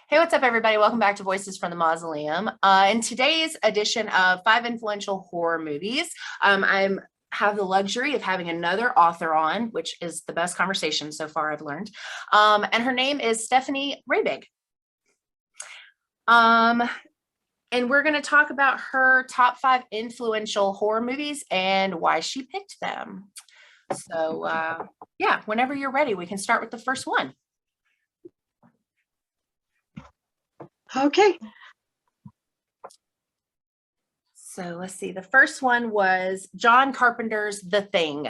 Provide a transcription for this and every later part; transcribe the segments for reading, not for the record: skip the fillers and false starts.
Hey, what's up, everybody? Welcome back to Voices from the Mausoleum. In today's edition of 5 influential horror movies, I'm have the luxury of having another author on, which is the best conversation so far I've learned. And her name is Stephanie Rabig. And we're going to talk about her top 5 influential horror movies and why she picked them. So, yeah, whenever you're ready, we can start with the first one. Okay. So let's see. The first one was John Carpenter's The Thing.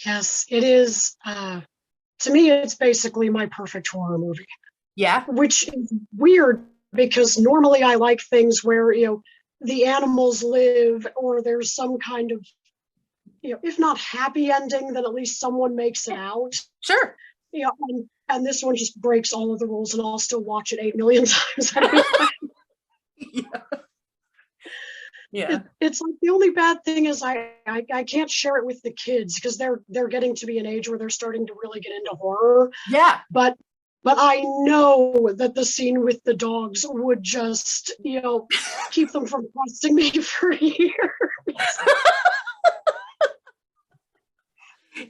Yes, it is. To me, it's basically my perfect horror movie. Yeah. Which is weird because normally I like things where, the animals live or there's some kind of, if not happy ending, then at least someone makes it out. Sure. And this one just breaks all of the rules and I'll still watch it 8 million times. Yeah. It's like the only bad thing is I can't share it with the kids because they're getting to be an age where they're starting to really get into horror. Yeah. But I know that the scene with the dogs would just, keep them from trusting me for years.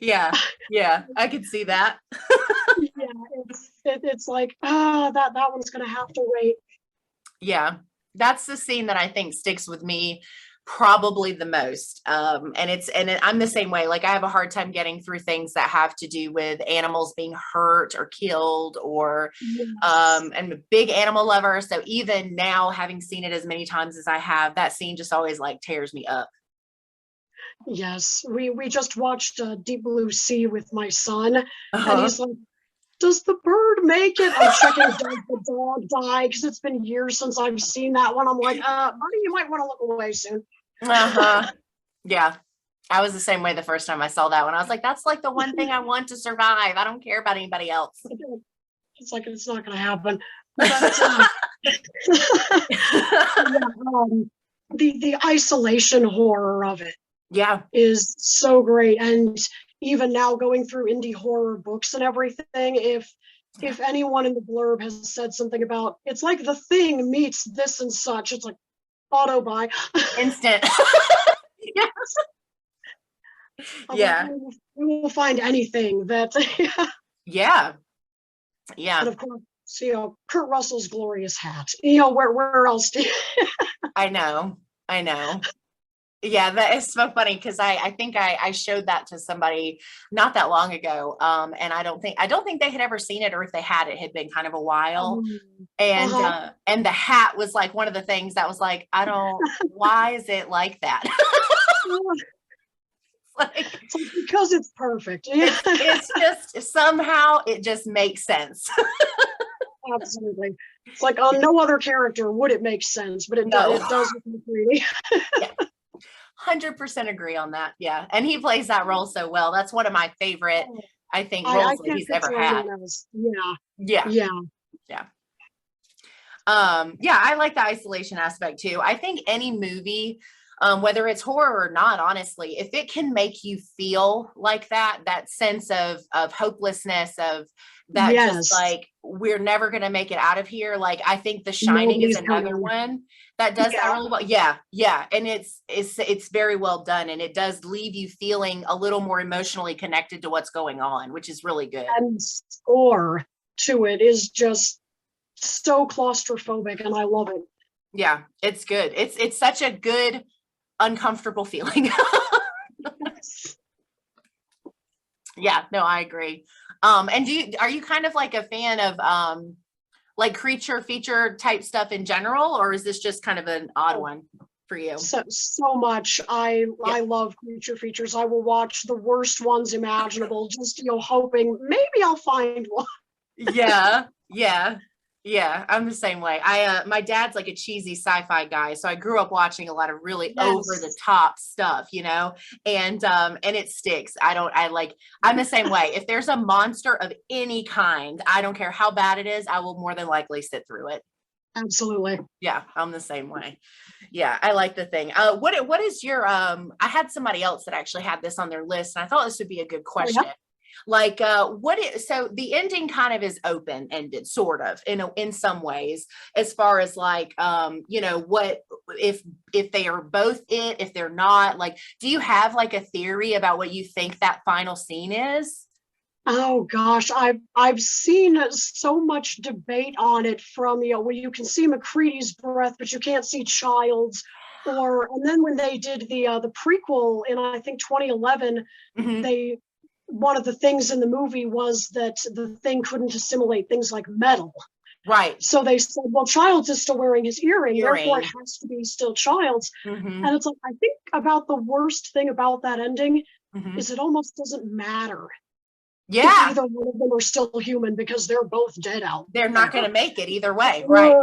Yeah, I could see that. It's like, that one's gonna have to wait. Yeah, that's the scene that I think sticks with me probably the most. And I'm the same way. Like, I have a hard time getting through things that have to do with animals being hurt or killed or Yes. I'm a big animal lover. So even now, having seen it as many times as I have, that scene just always like tears me up. Yes, we just watched Deep Blue Sea with my son, Uh-huh. and he's like, does the bird make it? I'm checking does the dog die because it's been years since I've seen that one. I'm like, buddy, you might want to look away soon. Uh-huh. Yeah. I was the same way the first time I saw that one. I was like, that's like the one thing I want to survive. I don't care about anybody else. It's like, it's not going to happen. But, the isolation horror of it. Yeah. Is so great. And even now going through indie horror books and everything, if anyone in the blurb has said something about it's like The Thing meets this and such, it's like auto buy. Instant. Yes. Yeah. Like, we will find anything that Yeah. And of course, Kurt Russell's glorious hat. Where else do you I know. Yeah, that is so funny because I think I showed that to somebody not that long ago. And I don't think they had ever seen it, or if they had, it had been kind of a while. And the hat was like one of the things that was like, why is it like that? Because it's perfect. It's just somehow it just makes sense. Absolutely. It's like on no other character would it make sense, but it does with McCready. Yeah. 100% agree on that. Yeah. And he plays that role so well. That's one of my favorite, I think, roles that he's ever had. Yeah. I like the isolation aspect too. I think any movie, whether it's horror or not, honestly, if it can make you feel like that sense of hopelessness, of that, just like, we're never going to make it out of here. Like, I think The Shining is another one that does that really well. Yeah. And it's very well done. And it does leave you feeling a little more emotionally connected to what's going on, which is really good. And score to it is just so claustrophobic, and I love it. Yeah, it's good. It's such a good, uncomfortable feeling. Yeah, no, I agree. And are you kind of like a fan of like creature feature type stuff in general, or is this just kind of an odd one for you? So much. I love creature features. I will watch the worst ones imaginable, just hoping maybe I'll find one. Yeah, I'm the same way. My dad's like a cheesy sci-fi guy, so I grew up watching a lot of really over the top stuff, and it sticks. I'm the same way. If there's a monster of any kind, I don't care how bad it is, I will more than likely sit through it. Absolutely. Yeah, I'm the same way. Yeah, I like The Thing. What is your I had somebody else that actually had this on their list, and I thought this would be a good question. Like so the ending kind of is open ended, sort of, in some ways, as far as like what if they are both it, if they're not. Like, do you have like a theory about what you think that final scene is? Oh gosh, I've seen so much debate on it from, where you can see McCready's breath, but you can't see Child's. And then when they did the prequel in, I think, 2011, Mm-hmm. one of the things in the movie was that the thing couldn't assimilate things like metal. Right. So they said, well, Childs is still wearing his earring, therefore it Earring. has to be still Childs. Mm-hmm. And it's like, I think about the worst thing about that ending Mm-hmm. is it almost doesn't matter if Yeah, either one of them are still human because they're both dead out they're not there. going to make it either way. Right.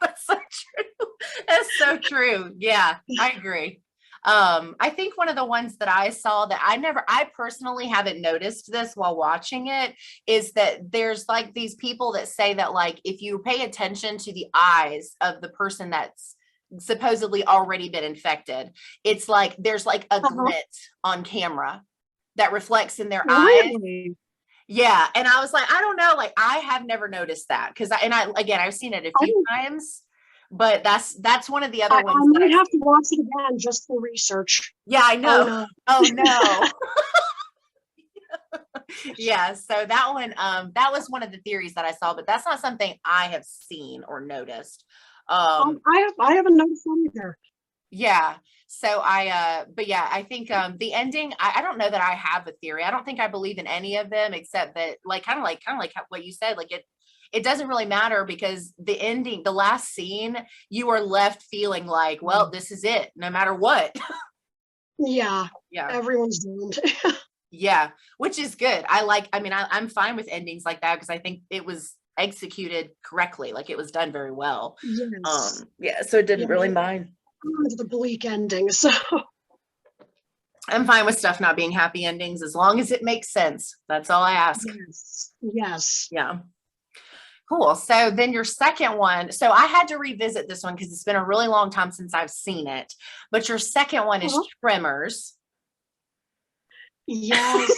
That's so true. That's so true. Yeah, I agree. I think one of the ones that I saw that I personally haven't noticed this while watching it, is that there's like these people that say that, like, if you pay attention to the eyes of the person that's supposedly already been infected, it's like there's like a Uh-huh. glint on camera that reflects in their eyes. Really? Yeah. And I was like, I don't know. Like, I have never noticed that because again, I've seen it a I, few times, but that's one of the other I ones that might I've have to seen. watch it again just for research. Yeah, I Oh know. no. Oh no. Yeah. So that one, that was one of the theories that I saw, but that's not something I have seen or noticed. Um, I haven't noticed that either. yeah. So but yeah, I think the ending, I don't know that I have a theory. I don't think I believe in any of them, except that, like, kind of like what you said, like it doesn't really matter because the ending, the last scene, you are left feeling like, well, this is it, no matter what. Yeah, Yeah. everyone's doomed. Yeah. Which is good. I'm fine with endings like that because I think it was executed correctly. Like, it was done very well. Yes. Yeah. So it Yeah, didn't really mind. the bleak ending. So I'm fine with stuff not being happy endings as long as it makes sense. That's all I ask. yes, yes. Yeah. Cool. So then your second one. So I had to revisit this one because it's been a really long time since I've seen it. But your second one is Uh-huh. Tremors. Yes.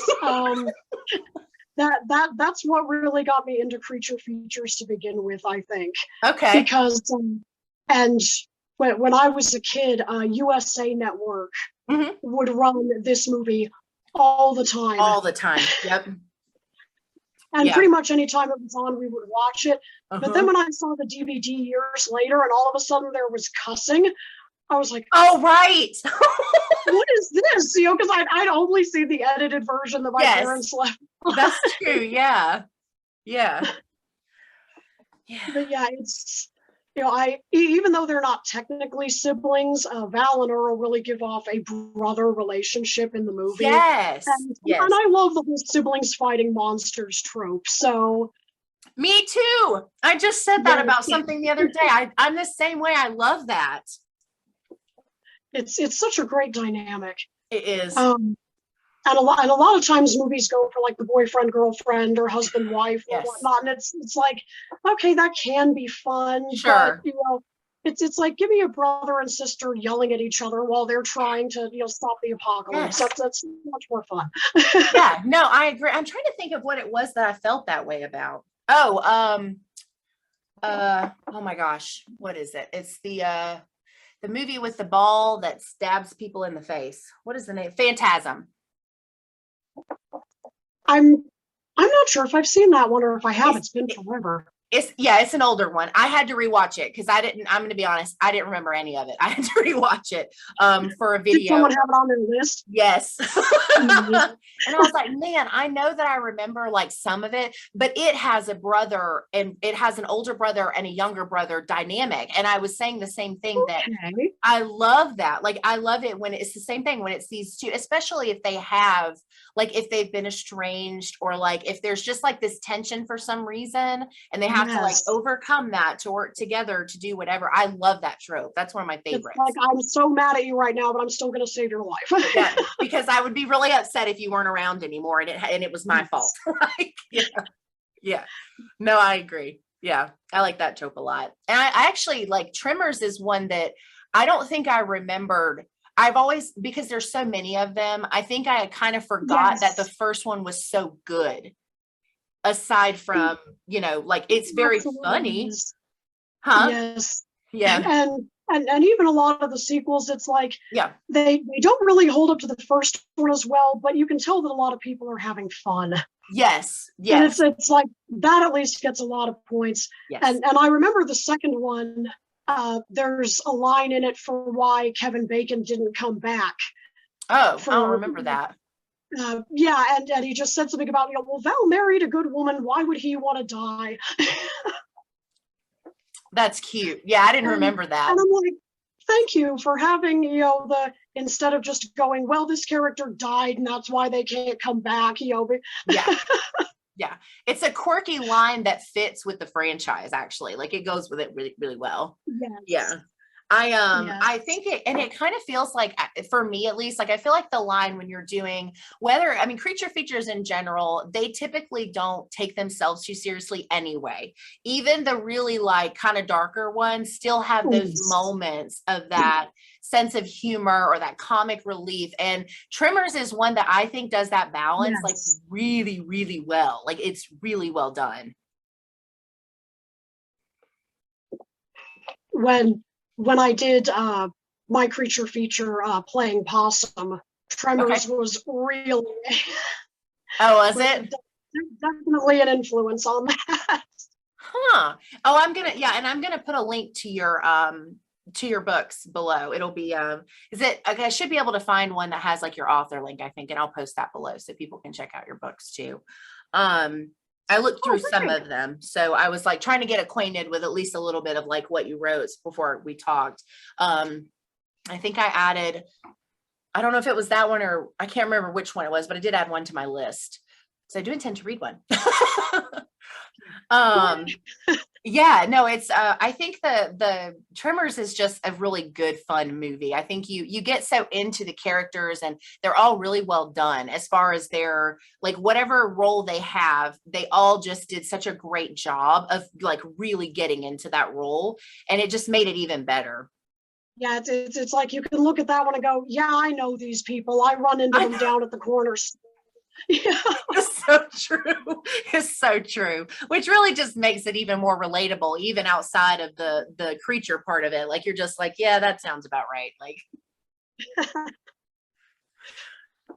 That's what really got me into creature features to begin with, I think, Okay. because and when I was a kid, USA Network Mm-hmm. would run this movie all the time. All the time. Yep. And Yeah. pretty much any time it was on, we would watch it. But then Uh-huh. when I saw the DVD years later and all of a sudden there was cussing, I was like, Oh, right. what is this? Because I'd only see the edited version that my Yes, parents left. that's true. Yeah. Yeah. Yeah. But yeah, it's, even though they're not technically siblings, Val and Earl really give off a brother relationship in the movie. Yes. And Yes. I love the whole siblings fighting monsters trope. So Me too. I just said that yeah, about something the other day. I'm the same way. I love that. it's such a great dynamic. It is. Um, and a lot of times movies go for like the boyfriend girlfriend or husband wife or Yes. whatnot, and it's like, okay, that can be fun, but Sure. it's like, give me a brother and sister yelling at each other while they're trying to stop the apocalypse. Yes. That's much more fun. Yeah. No, I agree. I'm trying to think of what it was that I felt that way about. Oh my gosh, what is it? It's the movie with the ball that stabs people in the face. What is the name? Phantasm. I'm not sure if I've seen that one or if I have. It's It's been forever. it's an older one. I had to rewatch it because I'm going to be honest, I didn't remember any of it. I had to rewatch it for a Did video. someone have it on their list? Yes. Mhm. And I was like, man, I know that I remember like some of it, but it has a brother and it has an older brother and a younger brother dynamic. And I was saying the same thing, that Okay. I love that. Like, I love it when it's the same thing when it's these two, especially if they have, like, if they've been estranged or like if there's just like this tension for some reason and they have to like Yes. overcome that to work together to do whatever. I love that trope. That's one of my It's favorites. like, I'm so mad at you right now, but I'm still going to save your life. Yeah, because I would be really upset if you weren't around anymore and it was my fault. Like, yeah. Yeah. No, I agree. Yeah. I like that trope a lot. And I actually like Tremors is one that I don't think I remembered. I've always, because there's so many of them, I think I kind of forgot that the first one was so good. Aside from, like it's very funny. Huh? Yes. Yeah. And even a lot of the sequels, it's like Yeah. they don't really hold up to the first one as well, but you can tell that a lot of people are having fun. Yes. And Yes. it's like that at least gets a lot of points. Yes. And I remember the second one, there's a line in it for why Kevin Bacon didn't come back. Oh, I don't remember that. Yeah, and he just said something about, well, Val married a good woman. Why would he want to die? That's cute. Yeah, I didn't remember that. And I'm like, thank you for having, instead of just going, well, this character died and that's why they can't come back, Yeah. Yeah. It's a quirky line that fits with the franchise, actually. Like it goes with it really, really well. Yes. Yeah. I think it kind of feels like, for me at least, like I feel like the line when you're doing creature features in general, they typically don't take themselves too seriously anyway. Even the really like kind of darker ones still have those moments of that sense of humor or that comic relief. And Tremors is one that I think does that balance like really, really well. Like it's really well done. When I did my creature feature playing Possum, Tremors was really was it? Definitely an influence on that. Huh. Oh, I'm gonna put a link to your books below. It'll be okay, I should be able to find one that has like your author link, I think, and I'll post that below so people can check out your books too. I looked through some of them. So I was like trying to get acquainted with at least a little bit of like what you wrote before we talked. I think I added, I don't know if it was that one or I can't remember which one it was, but I did add one to my list. So I do intend to read one. Yeah, no, it's I think the Tremors is just a really good fun movie. I think you get so into the characters and they're all really well done as far as their like whatever role they have, they all just did such a great job of like really getting into that role, and it just made it even better. Yeah, it's like you can look at that one and go, yeah, I know these people. I run into them down at the corners. Yeah. It's so true. It's so true. Which really just makes it even more relatable, even outside of the creature part of it. Like you're just like, yeah, that sounds about right. Like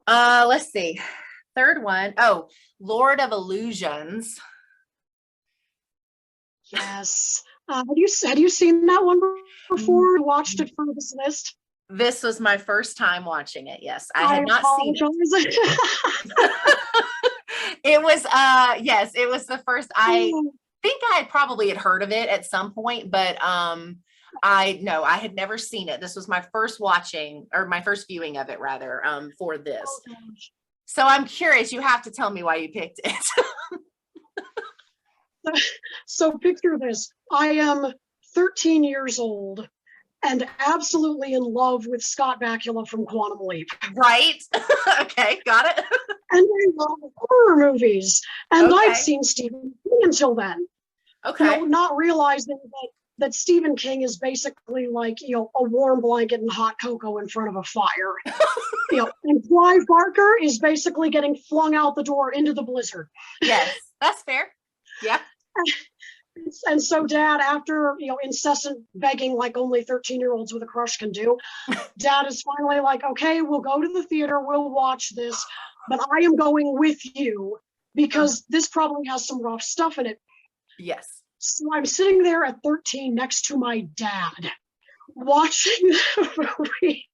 let's see. Third one. Oh, Lord of Illusions. Yes. Had you seen that one before? You watched it for this list? This was my first time watching it. Yes, I had not seen it. It was yes, it was the first. I think I had probably heard of it at some point, but I had never seen it. This was my first watching, or my first viewing of it rather, for this. So I'm curious, you have to tell me why you picked it. So picture this. I am 13 years old and absolutely in love with Scott Bakula from Quantum Leap. Right. Okay, got it. And I love horror movies. And I've seen Stephen King until then. Okay. Not realizing that Stephen King is basically like, a warm blanket and hot cocoa in front of a fire. And Clive Barker is basically getting flung out the door into the blizzard. Yes, that's fair. Yeah. And so Dad, after incessant begging like only 13-year-olds with a crush can do, Dad is finally like, okay, we'll go to the theater, we'll watch this, but I am going with you because this probably has some rough stuff in it. Yes. So I'm sitting there at 13 next to my dad watching the movie,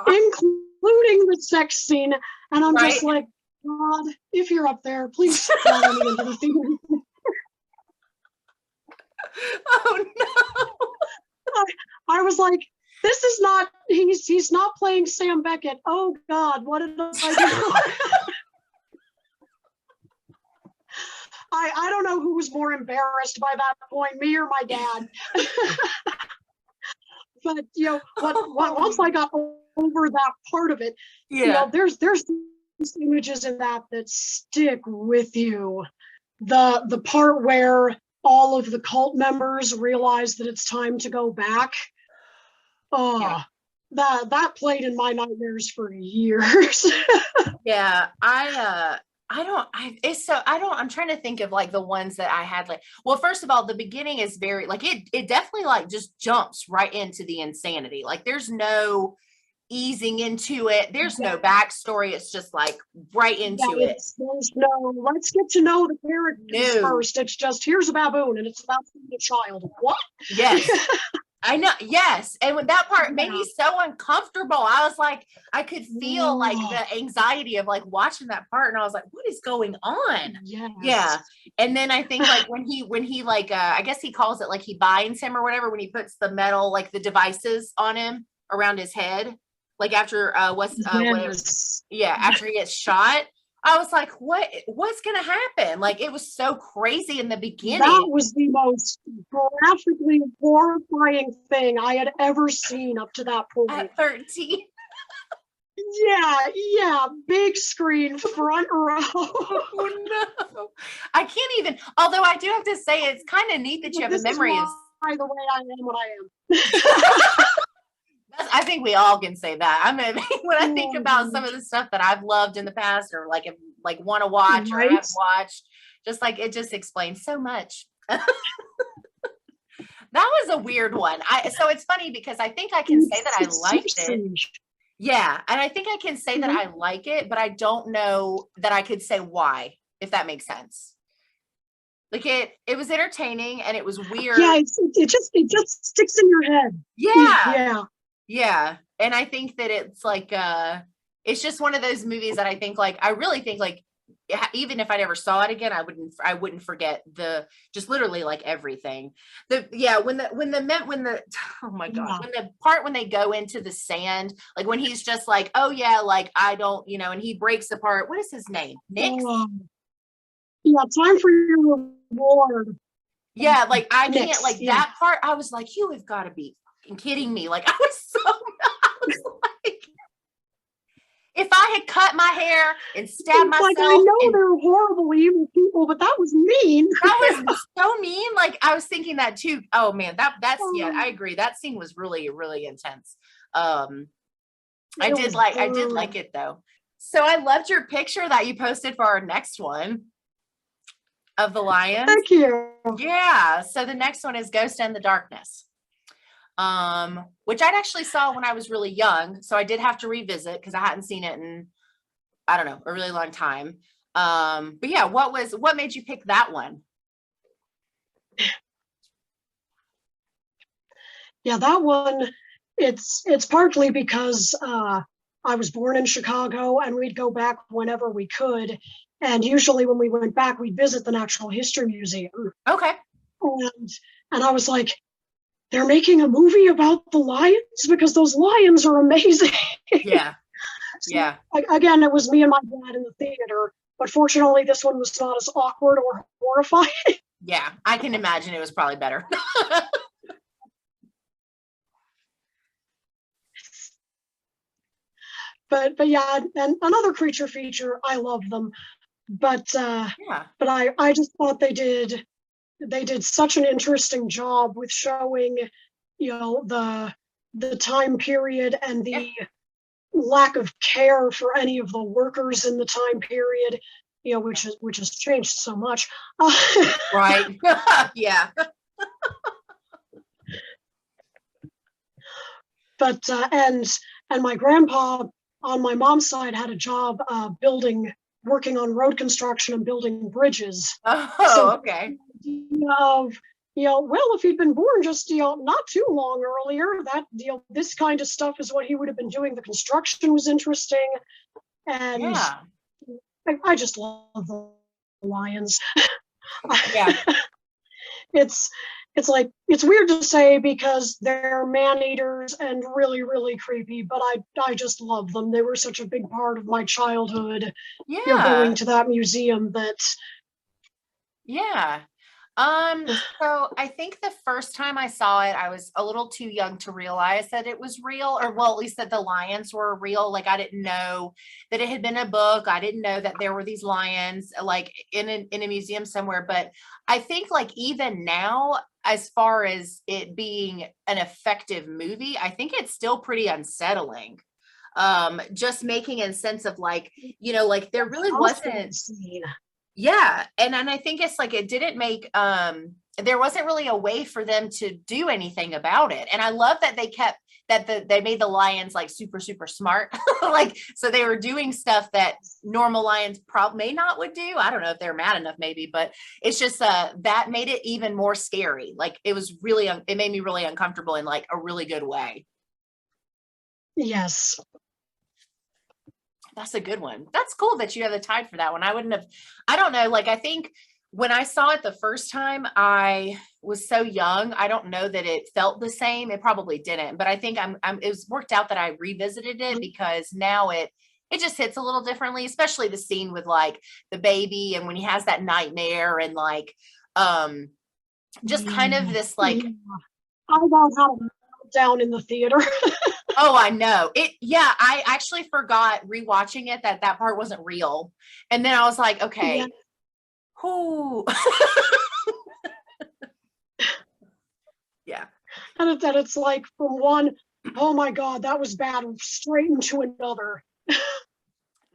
including the sex scene, and I'm just like, God, if you're up there, please follow me into the theater. Oh no. I was like, this is not, he's not playing Sam Beckett. Oh God, what did I do? I don't know who was more embarrassed by that point, me or my dad. But once I got over that part of it, there's these images in that stick with you. The part where all of the cult members realize that it's time to go back. Oh, that played in my nightmares for years. Yeah, I'm trying to think of like the ones that I had like, well, first of all, the beginning is very like it definitely like just jumps right into the insanity. Like there's no easing into it. There's no backstory. It's just like right into it. There's no, let's get to know the characters No. first. It's just, here's a baboon and it's about a child. What? Yes. I know. Yes. And when that part made me so uncomfortable, I was like, I could feel like the anxiety of like watching that part. And I was like, what is going on? Yes. Yeah. And then I think like when he like, I guess he calls it like he binds him or whatever, when he puts the metal, like the devices on him around his head, like after, whatever. Yeah. After he gets shot. I was like, what's going to happen? Like, it was so crazy in the beginning. That was the most graphically horrifying thing I had ever seen up to that point. At 13. Yeah, big screen, front row. Oh, no. I can't even, although I do have to say, it's kind of neat that you have a memory of. By the way, I am what I am. I think we all can say that. I mean, when I think about some of the stuff that I've loved in the past, or like want to watch, or have watched, just like it just explains so much. That was a weird one. So it's funny because I think I can say that I liked it. Yeah, and I think I can say that I like it, but I don't know that I could say why, if that makes sense. Like it was entertaining and it was weird. Yeah, it just sticks in your head. Yeah. And I think that it's like, it's just one of those movies that I think like, I really think like, even if I never saw it again, I wouldn't forget just literally like everything. When the oh my God, when the part when they go into the sand, like when he's just like, oh yeah, like I don't, and he breaks apart. What is his name? Nick? Yeah, time for your reward. Yeah, like I can't like that part. I was like, you have got to be kidding me. Like I was so mad. Like, if I had cut my hair and stabbed myself. Like, I know they're horrible, evil people, but that was mean. That was so mean. Like I was thinking that too. Oh man, that's yeah, I agree. That scene was really, really intense. I did like it though. So I loved your picture that you posted for our next one of the lions. Thank you. Yeah. So the next one is Ghost in the Darkness. Which I'd actually saw when I was really young. So I did have to revisit because I hadn't seen it in, I don't know, a really long time. But yeah, what made you pick that one? Yeah, that one, it's partly because I was born in Chicago and we'd go back whenever we could. And usually when we went back, we'd visit the Natural History Museum. Okay. And I was like, they're making a movie about the lions? Because those lions are amazing. Yeah. Yeah. Again, it was me and my dad in the theater, but fortunately this one was not as awkward or horrifying. Yeah, I can imagine it was probably better. But yeah, and another creature feature, I love them. But I just thought they did such an interesting job with showing, the time period and the lack of care for any of the workers in the time period, which has changed so much. Right. Yeah. But and my grandpa on my mom's side had a job working on road construction and building bridges. Oh, so, okay. Well, if he'd been born just, not too long earlier, that, this kind of stuff is what he would have been doing. The construction was interesting. And yeah. I just love the lions. Yeah. It's like, it's weird to say because they're man-eaters and really, really creepy, but I just love them. They were such a big part of my childhood. Yeah. Going to that museum that. Yeah. So I think the first time I saw it, I was a little too young to realize that it was real, or well, at least that the lions were real. Like I didn't know that it had been a book. I didn't know that there were these lions like in a museum somewhere. But I think like even now, as far as it being an effective movie, I think it's still pretty unsettling. Just making a sense of like, like there really wasn't. Yeah, and I think it's like it didn't make there wasn't really a way for them to do anything about it. And I love that they kept they made the lions like super super smart. Like so they were doing stuff that normal lions probably may not would do. I don't know if they're mad enough maybe, but it's just that made it even more scary. Like it was really it made me really uncomfortable in like a really good way. Yes. That's a good one. That's cool that you have the tide for that one. I wouldn't have, I don't know. Like, I think when I saw it the first time, I was so young. I don't know that it felt the same. It probably didn't, but I think it was worked out that I revisited it because now it just hits a little differently, especially the scene with like the baby and when he has that nightmare and like, just kind of this like, I won't have a meltdown in the theater. oh, I know it. Yeah. I actually forgot rewatching it that part wasn't real. And then I was like, okay, Yeah. who? Yeah. And that it's like from one, oh my God, that was bad, straight into another.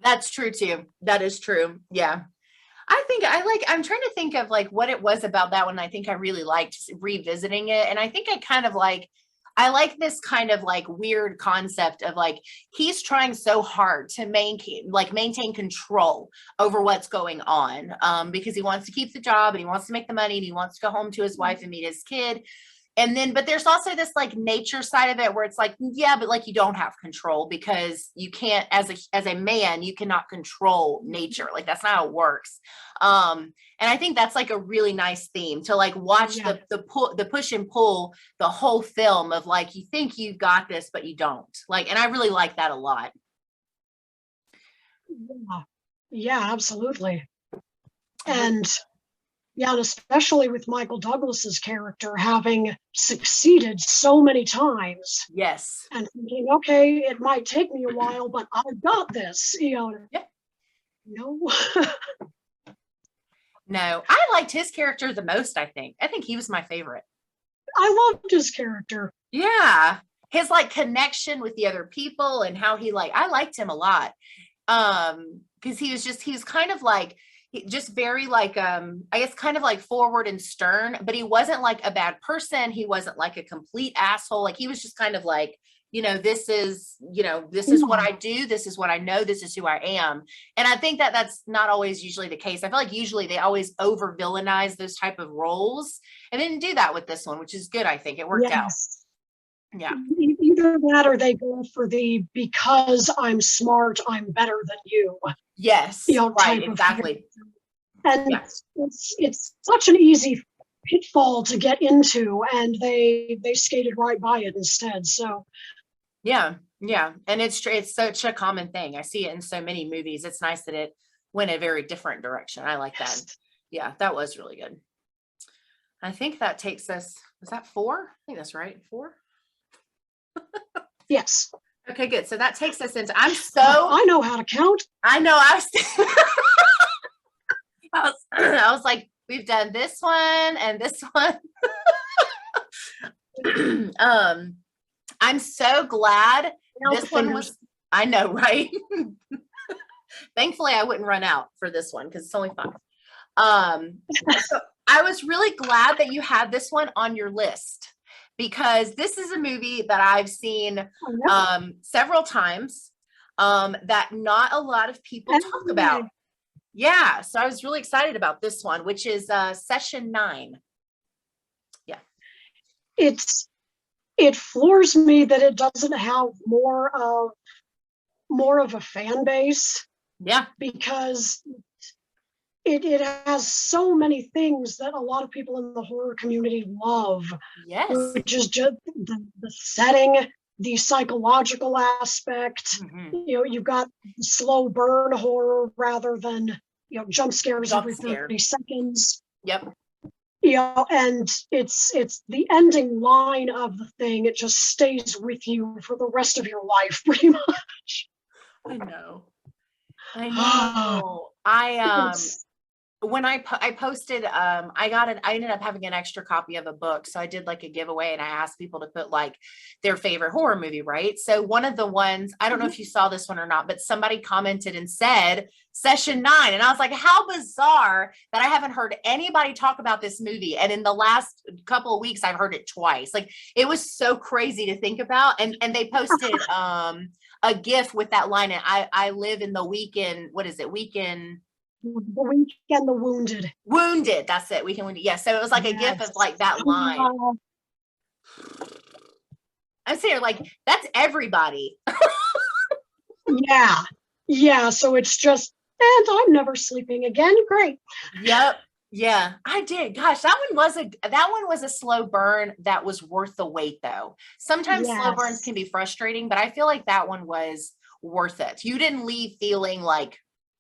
That's true too. That is true. Yeah. I'm trying to think of like what it was about that one. I think I really liked revisiting it. And I think I like this kind of like weird concept of like, he's trying so hard to maintain control over what's going on. Because he wants to keep the job and he wants to make the money and he wants to go home to his wife and meet his kid. And then, but there's also this like nature side of it where it's like, yeah, but like you don't have control because you can't, as a man, you cannot control nature. Like that's not how it works. And I think that's like a really nice theme to like watch the push and pull the whole film of like, you think you've got this, but you don't like, and I really like that a lot. Yeah, absolutely. And yeah, and especially with Michael Douglas's character having succeeded so many times. Yes. And thinking, okay, it might take me a while, but I've got this, Yeah. No. No, I liked his character the most, I think. I think he was my favorite. I loved his character. Yeah. His like connection with the other people and how he like, I liked him a lot. Because he was kind of like, just very like I guess kind of like forward and stern, but he wasn't like a bad person. He wasn't like a complete asshole. Like he was just kind of like, this is what I do, this is what I know, this is who I am. And I think that that's not always usually the case. I feel like usually they always over villainize those type of roles, and they didn't do that with this one, which is good. I think it worked out. Yeah. Either that or they go for the because I'm smart, I'm better than you. Yes. Right. Exactly. And yes. It's such an easy pitfall to get into, and they skated right by it instead. So yeah. And it's such a common thing. I see it in so many movies. It's nice that it went a very different direction. I like that. Yeah, that was really good. I think that takes us, was that 4? I think that's right. 4. Yes. Okay, good. So that takes us into, I know how to count. I know. I was like, we've done this one and this one. I'm so glad this one was, I know, right? Thankfully I wouldn't run out for this one because it's only 5. So I was really glad that you had this one on your list, because this is a movie that I've seen several times, that not a lot of people talk about. Yeah, so I was really excited about this one, which is Session 9. Yeah. It floors me that it doesn't have more of a fan base. Yeah. Because it has so many things that a lot of people in the horror community love. Yes. Which is just the setting, the psychological aspect. Mm-hmm. You've got slow burn horror rather than jump scares every 30 seconds. Yep. and it's the ending line of the thing. It just stays with you for the rest of your life, pretty much. I know. I know. I It's when I posted I ended up having an extra copy of a book, so I did like a giveaway and I asked people to put like their favorite horror movie, right? So one of the ones, I don't know if you saw this one or not, but somebody commented and said Session 9, and I was like, how bizarre that I haven't heard anybody talk about this movie, and in the last couple of weeks I've heard it twice. Like, it was so crazy to think about. And they posted a gif with that line, and I live in the weekend, what is it, weekend the weak and the wounded. Wounded, that's it. Weekend Wounded. Yeah. So it was like a gif of like that line. I'm saying, like, that's everybody. Yeah. Yeah. So it's just, and I'm never sleeping again. Great. Yep. Yeah, I did. Gosh, that one was a slow burn that was worth the wait though. Sometimes slow burns Yes. can be frustrating, but I feel like that one was worth it. You didn't leave feeling like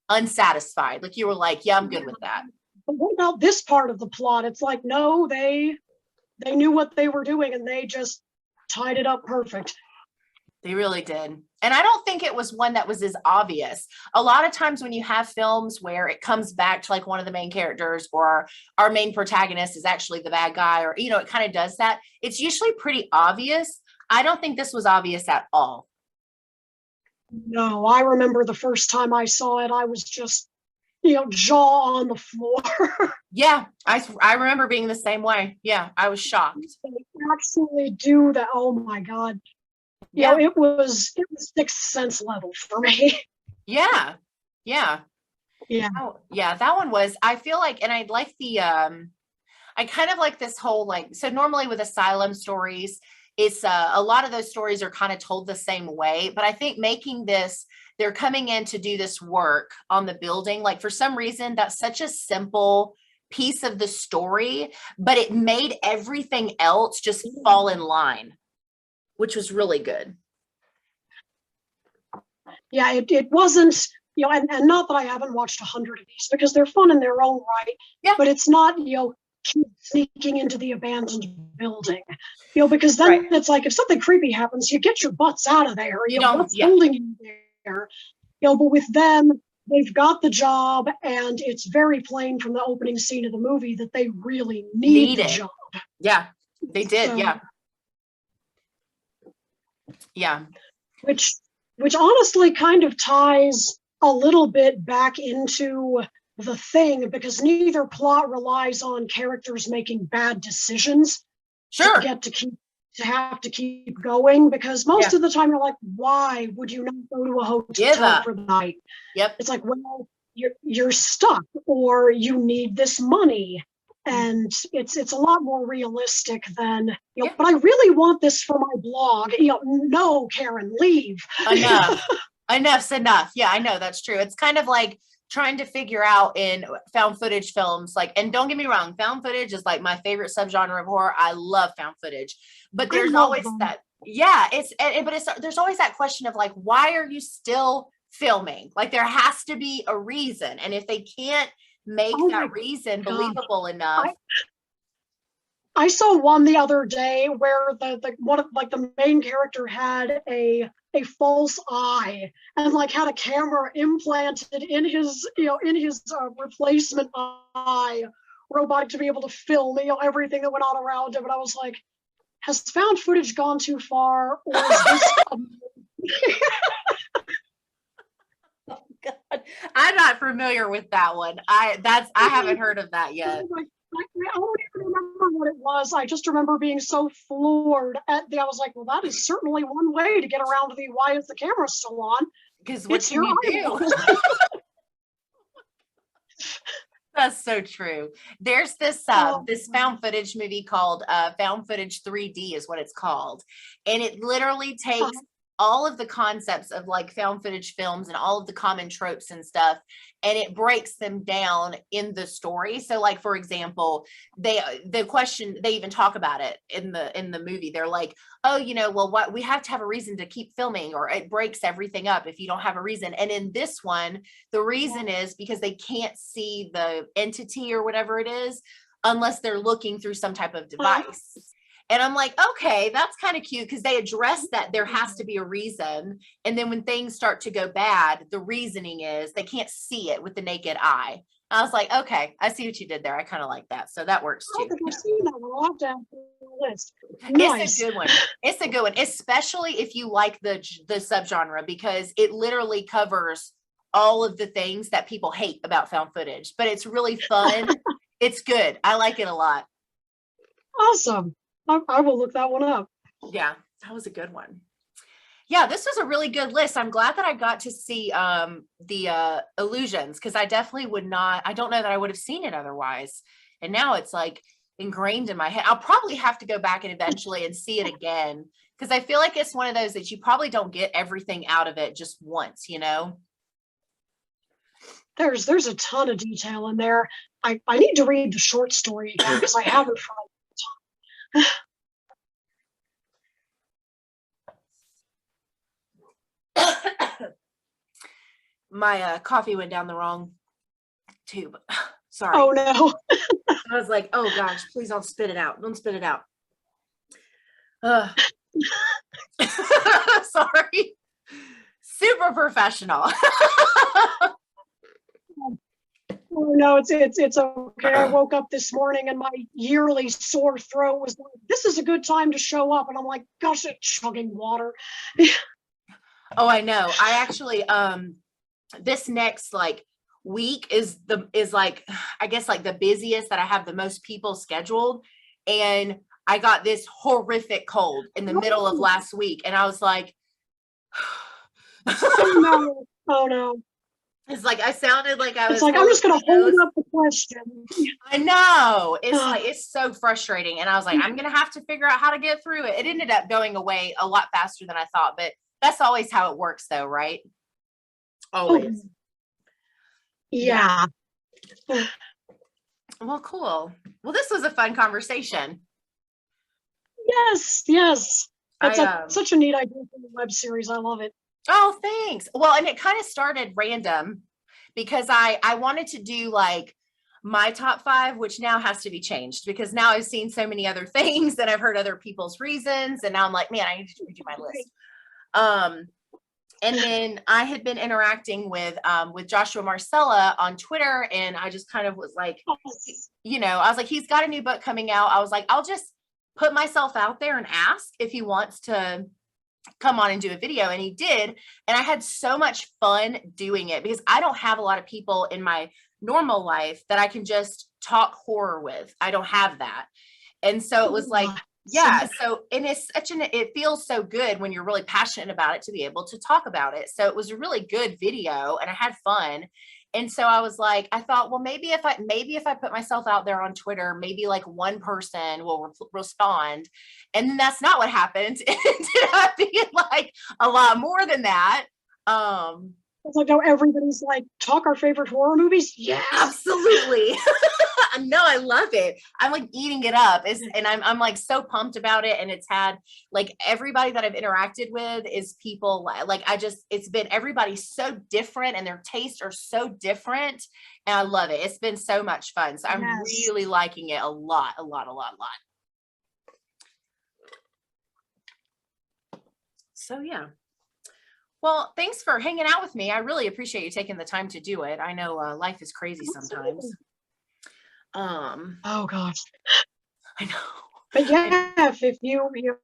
unsatisfied. Like, you were like, yeah, I'm good with that. But what about this part of the plot? It's like, no, they knew what they were doing and they just tied it up perfect. They really did. And I don't think it was one that was as obvious. A lot of times when you have films where it comes back to like one of the main characters, or our main protagonist is actually the bad guy, or, it kind of does that. It's usually pretty obvious. I don't think this was obvious at all. No, I remember the first time I saw it, I was just, jaw on the floor. Yeah, I remember being the same way. Yeah, I was shocked. They actually do that. Oh my God. Yeah. It was Sixth Sense level for me. Yeah. Yeah. Yeah. Oh, yeah, that one was, I feel like, and I like I kind of like this whole, like, so normally with asylum stories, it's a lot of those stories are kind of told the same way, but I think making this, they're coming in to do this work on the building, like, for some reason that's such a simple piece of the story, but it made everything else just fall in line, which was really good. Yeah, it wasn't, and not that I haven't watched 100 of these because they're fun in their own right. Yeah. But it's not, kids sneaking into the abandoned building, because then Right. it's like, if something creepy happens, you get your butts out of there. You don't, What's yeah. holding you there? But with them, they've got the job, and it's very plain from the opening scene of the movie that they really need the it. job. Yeah, they did. So, Yeah. Yeah. which honestly kind of ties a little bit back into the thing, because neither plot relies on characters making bad decisions Sure. to have to keep going, because most of the time you're like, why would you not go to a hotel for the night? Yep. It's like, well, you're stuck, or you need this money, and it's a lot more realistic than, but I really want this for my blog. No, Karen, leave. Enough's enough. Yeah, I know, that's true. It's kind of like trying to figure out in found footage films, like, and don't get me wrong, found footage is like my favorite subgenre of horror. I love found footage, but there's always that, there's always that question of like, why are you still filming? Like, there has to be a reason, and if they can't make that reason believable enough. I saw one the other day where the main character had a false eye, and like had a camera implanted in his replacement eye, robotic, to be able to film everything that went on around him. And I was like, has found footage gone too far, or is this Oh God, I'm not familiar with that one. I haven't heard of that yet. I don't even remember what it was. I just remember being so floored I was like, well, that is certainly one way to get around the why is the camera still on? Because what can you do? That's so true. There's this this found footage movie called Found Footage 3D is what it's called. And it literally takes all of the concepts of like found footage films and all of the common tropes and stuff, and it breaks them down in the story. So like, for example, they even talk about it in the movie. They're like, oh, well, what, we have to have a reason to keep filming, or it breaks everything up if you don't have a reason. And in this one, the reason is because they can't see the entity or whatever it is. unless they're looking through some type of device. And I'm like, okay, that's kind of cute, because they address that there has to be a reason. And then when things start to go bad, the reasoning is they can't see it with the naked eye. I was like, okay, I see what you did there. I kind of like that. So that works too. I don't think I've seen that one. I'll have to add to the list. Nice. It's a good one. It's a good one, especially if you like the subgenre, because it literally covers all of the things that people hate about found footage, but it's really fun. It's good. I like it a lot. Awesome. I will look that one up. Yeah, that was a good one. Yeah, this was a really good list. I'm glad that I got to see the Illusions, because I definitely would not, I don't know that I would have seen it otherwise. And now it's like ingrained in my head. I'll probably have to go back and eventually and see it again, because I feel like it's one of those that you probably don't get everything out of it just once, you know? There's a ton of detail in there. I need to read the short story again, because I haven't for a long time. My coffee went down the wrong tube. Sorry. Oh no. I was like, oh gosh, please don't spit it out. Don't spit it out. Sorry. Super professional. Oh no, it's okay. I woke up this morning and my yearly sore throat was like, this is a good time to show up. And I'm like, gosh, it's chugging water. Oh, I know. I actually, this next like week is like, I guess like the busiest that I have the most people scheduled. And I got this horrific cold in the middle of last week. And I was like, oh no. Oh no. It's like I sounded like I was. It's like I'm just gonna hold up the question. I know. It's like it's so frustrating, and I was like, I'm gonna have to figure out how to get through it. It ended up going away a lot faster than I thought, but that's always how it works, though, right? Always. Yeah. Well, cool. Well, this was a fun conversation. Yes. That's such a neat idea for the web series. I love it. Oh, thanks. Well, and it kind of started random because I wanted to do like my top 5, which now has to be changed because now I've seen so many other things and I've heard other people's reasons. And now I'm like, man, I need to redo my list. And then I had been interacting with Joshua Marcella on Twitter. And I just kind of was like, you know, I was like, he's got a new book coming out. I was like, I'll just put myself out there and ask if he wants to come on and do a video, and he did, and I had so much fun doing it because I don't have a lot of people in my normal life that I can just talk horror with. I don't have that. And so it was like, yeah, so and it feels so good when you're really passionate about it to be able to talk about it. So it was a really good video and I had fun. And so I was like, I thought, well, maybe if I put myself out there on Twitter, maybe like one person will respond. And then that's not what happened. It ended up being like a lot more than that. It's like, no, everybody's like, talk our favorite horror movies. Yeah, absolutely. No, I love it. I'm like eating it up. And I'm like so pumped about it. And it's had like everybody that I've interacted with is people like it's been everybody's so different and their tastes are so different. And I love it. It's been so much fun. So I'm really liking it a lot. So yeah. Well, thanks for hanging out with me. I really appreciate you taking the time to do it. I know life is crazy sometimes. Oh gosh. I know. But yeah, if you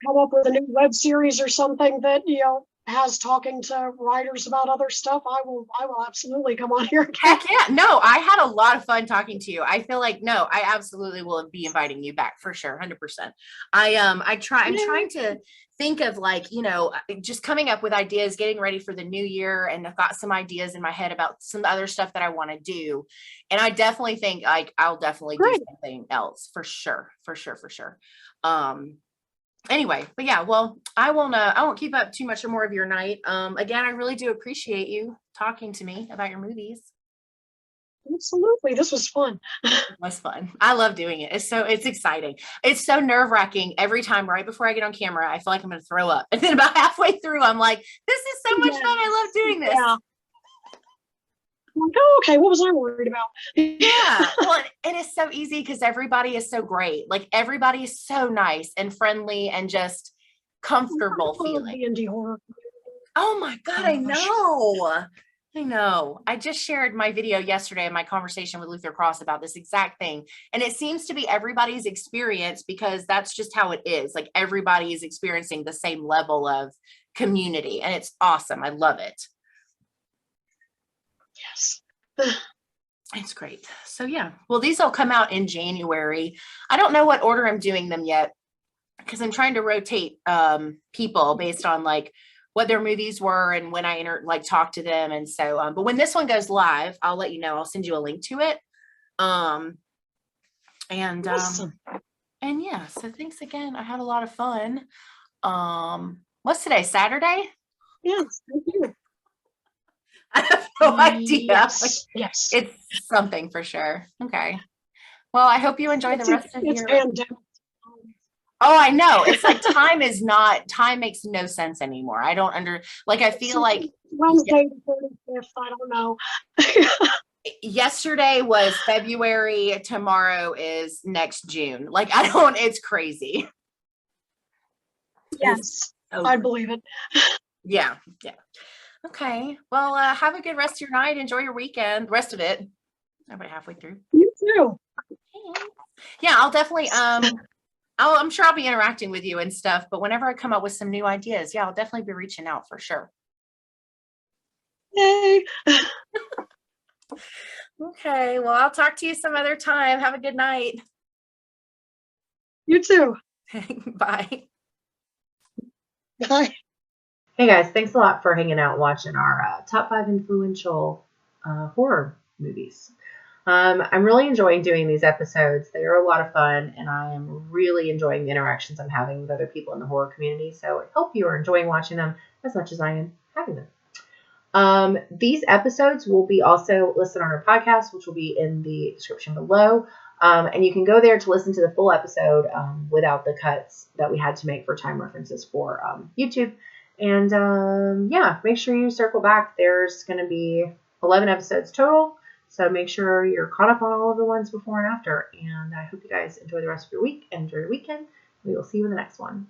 come up with a new web series or something that, you know, has talking to writers about other stuff, I will absolutely come on here again. Heck yeah. No, I had a lot of fun talking to you. I feel like, no, I absolutely will be inviting you back for sure. 100%. I'm trying to think of like, you know, just coming up with ideas, getting ready for the new year. And I've got some ideas in my head about some other stuff that I want to do. And I definitely think like, I'll definitely do something else for sure. Anyway, but yeah, well, I won't keep up too much more of your night. Again, I really do appreciate you talking to me about your movies. Absolutely. This was fun. It was fun. I love doing it. It's exciting. It's so nerve-wracking every time right before I get on camera. I feel like I'm going to throw up. And then about halfway through, I'm like, this is so much fun. I love doing this. I'm like, oh, okay, what was I worried about? Yeah. Well, and it's so easy because everybody is so great. Like everybody is so nice and friendly and just comfortable I love feeling. the indie horror. Oh my God, I Gosh. know. I know. I just shared my video yesterday in my conversation with Luther Cross about this exact thing. And it seems to be everybody's experience because that's just how it is. Like everybody is experiencing the same level of community. And it's awesome. I love it. Yes. It's great. So yeah. Well, these will come out in January. I don't know what order I'm doing them yet because I'm trying to rotate people based on like what their movies were and when I talk to them. And so, but when this one goes live, I'll let you know. I'll send you a link to it. Um, Awesome. and yeah, so thanks again. I had a lot of fun. What's today? Saturday? Yes, thank you. I have no idea. Yes. Yes. It's something for sure. Okay. Well, I hope you enjoy the rest of It's your. pandemic. Oh, I know. It's like time makes no sense anymore. I don't I feel like Wednesday the 35th, I don't know. yesterday was February, tomorrow is next June. It's crazy. Yes, So I believe it. yeah. Yeah. Okay. Well, have a good rest of your night. Enjoy your weekend. The rest of it. About halfway through. You too. Yeah, I'll definitely I'm sure I'll be interacting with you and stuff, but whenever I come up with some new ideas, yeah, I'll definitely be reaching out for sure. Yay. Okay, well, I'll talk to you some other time. Have a good night. You too. Bye. Bye. Hey guys, thanks a lot for hanging out and watching our top 5 influential horror movies. I'm really enjoying doing these episodes. They are a lot of fun, and I am really enjoying the interactions I'm having with other people in the horror community. So I hope you are enjoying watching them as much as I am having them. These episodes will be also listed on our podcast, which will be in the description below. And you can go there to listen to the full episode without the cuts that we had to make for time references for YouTube. And yeah, make sure you circle back. There's going to be 11 episodes total. So make sure you're caught up on all of the ones before and after. And I hope you guys enjoy the rest of your week and enjoy your weekend. We will see you in the next one.